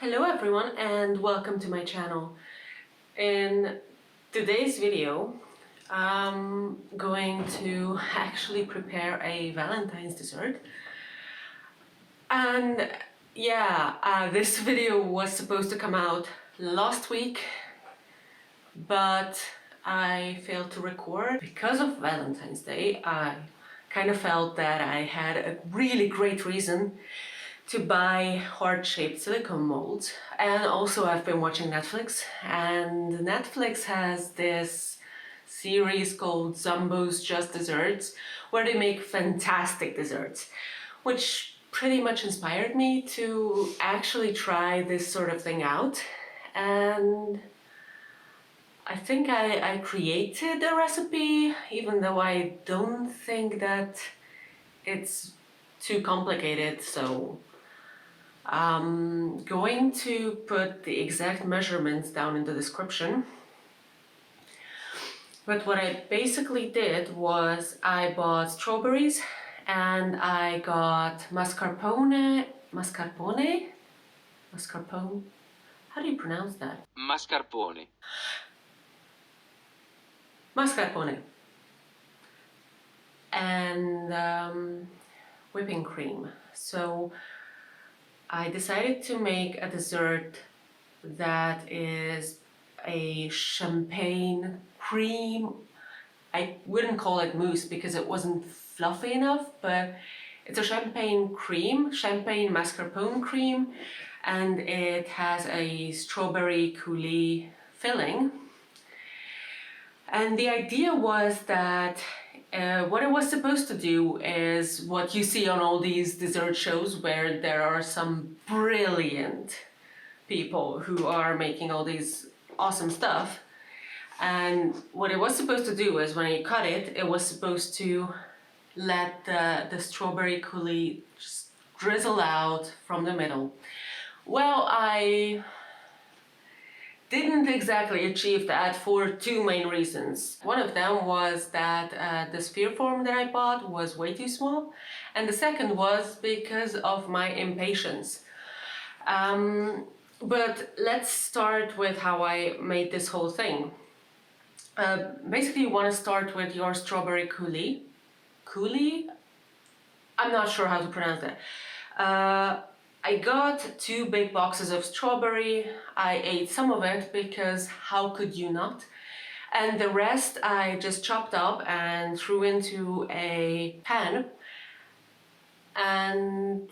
Hello everyone and welcome to my channel. In today's video I'm going to actually prepare a Valentine's dessert. And this video was supposed to come out last week, but I failed to record because of Valentine's Day. I kind of felt that I had a really great reason to buy heart-shaped silicone molds. And also I've been watching Netflix, and Netflix has this series called Zumbo's Just Desserts, where they make fantastic desserts, which pretty much inspired me to actually try this sort of thing out. And I think I created a recipe, even though I don't think that it's too complicated, so I'm going to put the exact measurements down in the description. But what I basically did was I bought strawberries and I got mascarpone, how do you pronounce that? Mascarpone. Mascarpone. And whipping cream. So I decided to make a dessert that is a champagne cream. I wouldn't call it mousse because it wasn't fluffy enough, but it's a champagne cream, champagne mascarpone cream, and it has a strawberry coulis filling. And the idea was that what it was supposed to do is what you see on all these dessert shows, where there are some brilliant people who are making all these awesome stuff. And what it was supposed to do is when you cut it, it was supposed to let the strawberry coulis just drizzle out from the middle. Well, I didn't exactly achieve that for two main reasons. One of them was that the sphere form that I bought was way too small, and the second was because of my impatience. But let's start with how I made this whole thing. Basically, you want to start with your strawberry coulis. Coulis? I'm not sure how to pronounce that. I got 2 big boxes of strawberry. I ate some of it because how could you not? And the rest I just chopped up and threw into a pan. And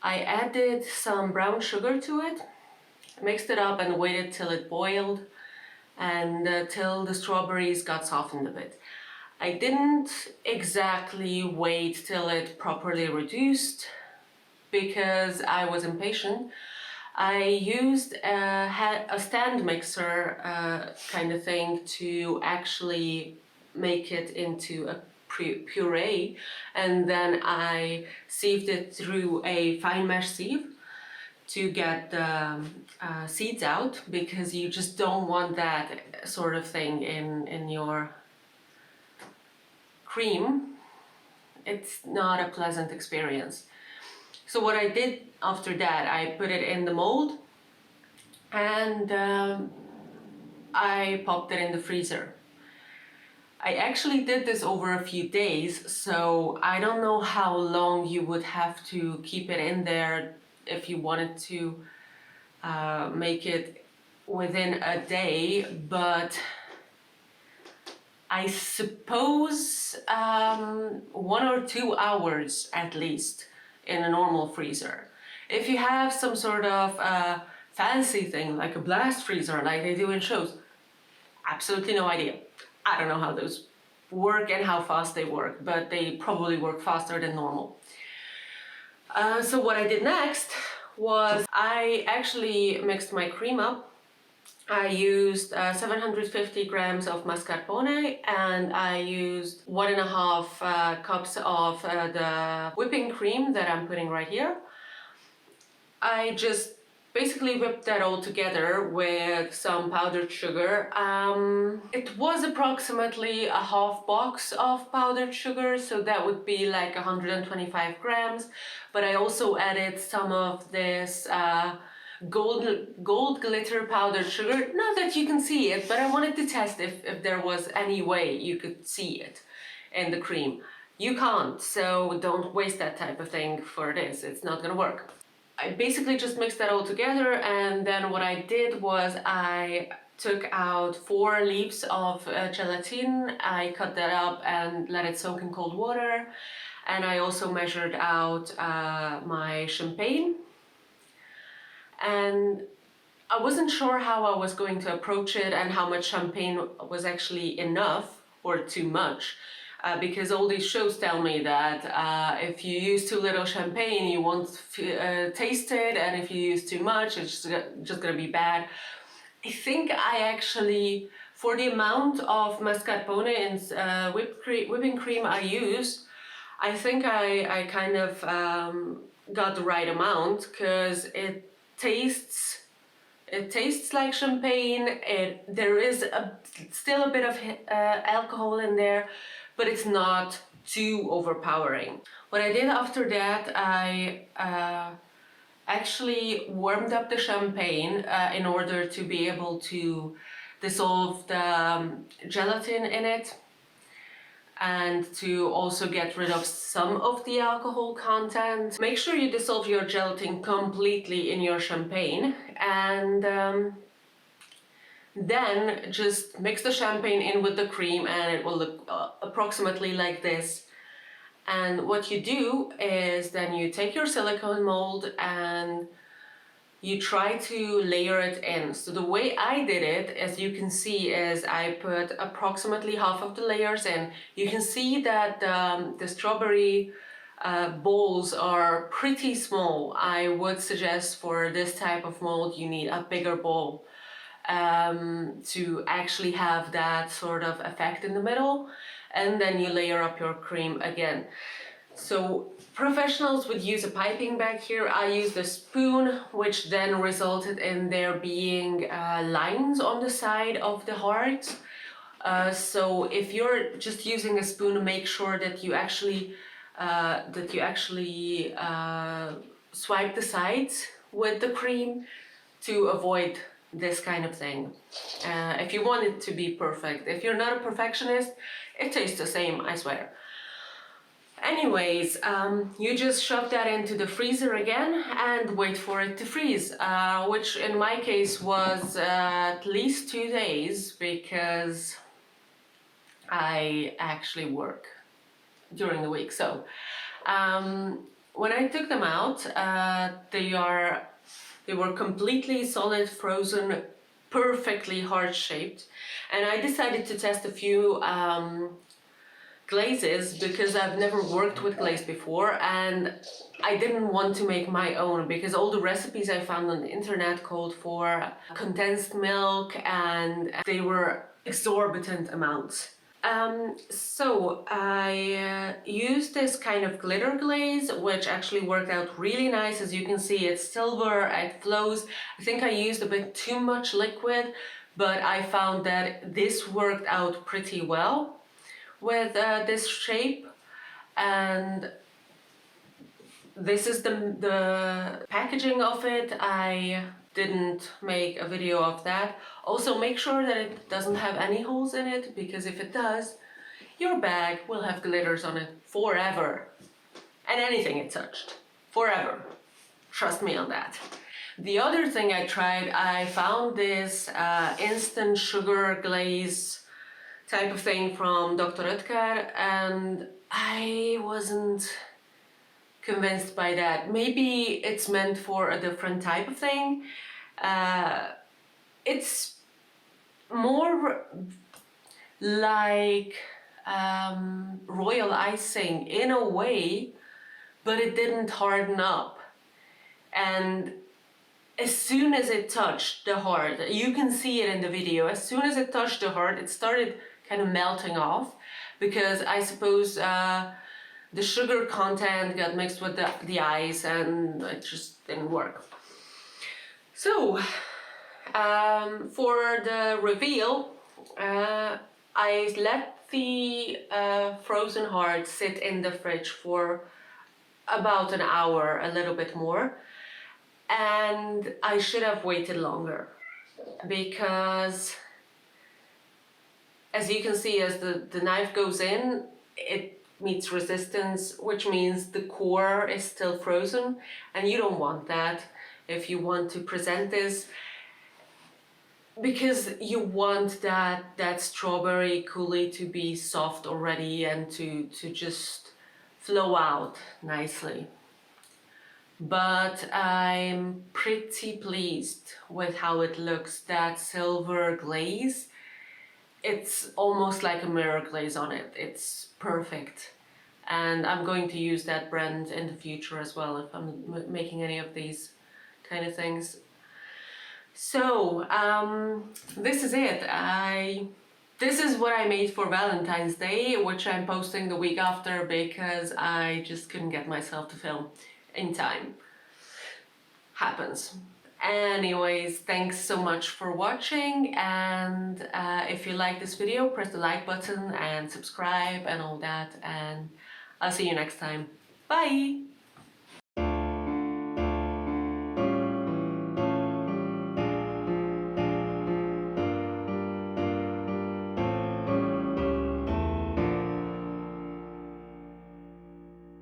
I added some brown sugar to it, mixed it up and waited till it boiled and till the strawberries got softened a bit. I didn't exactly wait till it properly reduced, because I was impatient. I used a stand mixer kind of thing to actually make it into a puree, and then I sieved it through a fine mesh sieve to get the seeds out, because you just don't want that sort of thing in your cream. It's not a pleasant experience. So what I did after that, I put it in the mold and I popped it in the freezer. I actually did this over a few days, so I don't know how long you would have to keep it in there if you wanted to make it within a day, but I suppose 1 or 2 hours at least in a normal freezer. If you have some sort of fancy thing like a blast freezer like they do in shows, absolutely no idea. I don't know how those work and how fast they work, but they probably work faster than normal. So what I did next was I actually mixed my cream up. I used 750 grams of mascarpone, and I used 1.5 cups of the whipping cream that I'm putting right here. I just basically whipped that all together with some powdered sugar. It was approximately a half box of powdered sugar, so that would be like 125 grams. But I also added some of this gold glitter powdered sugar. Not that you can see it, but I wanted to test if there was any way you could see it in the cream. You can't, so don't waste that type of thing for this. It's not gonna work. I basically just mixed that all together, and then what I did was I took out 4 leaves of gelatine. I cut that up and let it soak in cold water, and I also measured out my champagne. And I wasn't sure how I was going to approach it and how much champagne was actually enough or too much. Because all these shows tell me that if you use too little champagne, you won't taste it, and if you use too much, it's just gonna be bad. I think I actually, for the amount of mascarpone and whipping cream I use, I think I kind of got the right amount, because it tastes like champagne. There is still a bit of alcohol in there, but it's not too overpowering. What I did after that, I actually warmed up the champagne in order to be able to dissolve the gelatin in it, and to also get rid of some of the alcohol content. Make sure you dissolve your gelatin completely in your champagne, and then just mix the champagne in with the cream, and it will look approximately like this. And what you do is then you take your silicone mold and you try to layer it in. So the way I did it, as you can see, is I put approximately half of the layers in. You can see that the strawberry bowls are pretty small. I would suggest for this type of mold you need a bigger bowl to actually have that sort of effect in the middle, and then you layer up your cream again. So professionals would use a piping bag here. I used a spoon, which then resulted in there being lines on the side of the heart. So if you're just using a spoon, make sure that you actually swipe the sides with the cream to avoid this kind of thing. If you want it to be perfect. If you're not a perfectionist, it tastes the same, I swear. Anyways, you just shove that into the freezer again and wait for it to freeze, which in my case was at least 2 days, because I actually work during the week. So when I took them out, they were completely solid, frozen, perfectly heart-shaped. And I decided to test a few glazes, because I've never worked with glaze before, and I didn't want to make my own, because all the recipes I found on the internet called for condensed milk, and they were exorbitant amounts. So I used this kind of glitter glaze, which actually worked out really nice. As you can see, it's silver, it flows. I think I used a bit too much liquid, but I found that this worked out pretty well with this shape. And this is the packaging of it. I didn't make a video of that. Also, make sure that it doesn't have any holes in it, because if it does, your bag will have glitters on it forever. And anything it touched, forever. Trust me on that. The other thing I tried, I found this instant sugar glaze type of thing from Dr. Oetker, and I wasn't convinced by that. Maybe it's meant for a different type of thing. It's more like royal icing in a way, but it didn't harden up. And as soon as it touched the heart, you can see it in the video, as soon as it touched the heart, it started kind of melting off, because I suppose the sugar content got mixed with the ice, and it just didn't work. So, for the reveal, I let the frozen heart sit in the fridge for about an hour, a little bit more, and I should have waited longer because, as you can see, as the knife goes in, it meets resistance, which means the core is still frozen, and you don't want that if you want to present this, because you want that strawberry coulis to be soft already and to just flow out nicely. But I'm pretty pleased with how it looks. That silver glaze, it's almost like a mirror glaze on it. It's perfect. And I'm going to use that brand in the future as well if I'm making any of these kind of things. So this is it. This is what I made for Valentine's Day, which I'm posting the week after because I just couldn't get myself to film in time. Happens. Anyways, thanks so much for watching, and if you like this video, press the like button and subscribe and all that, and I'll see you next time. Bye!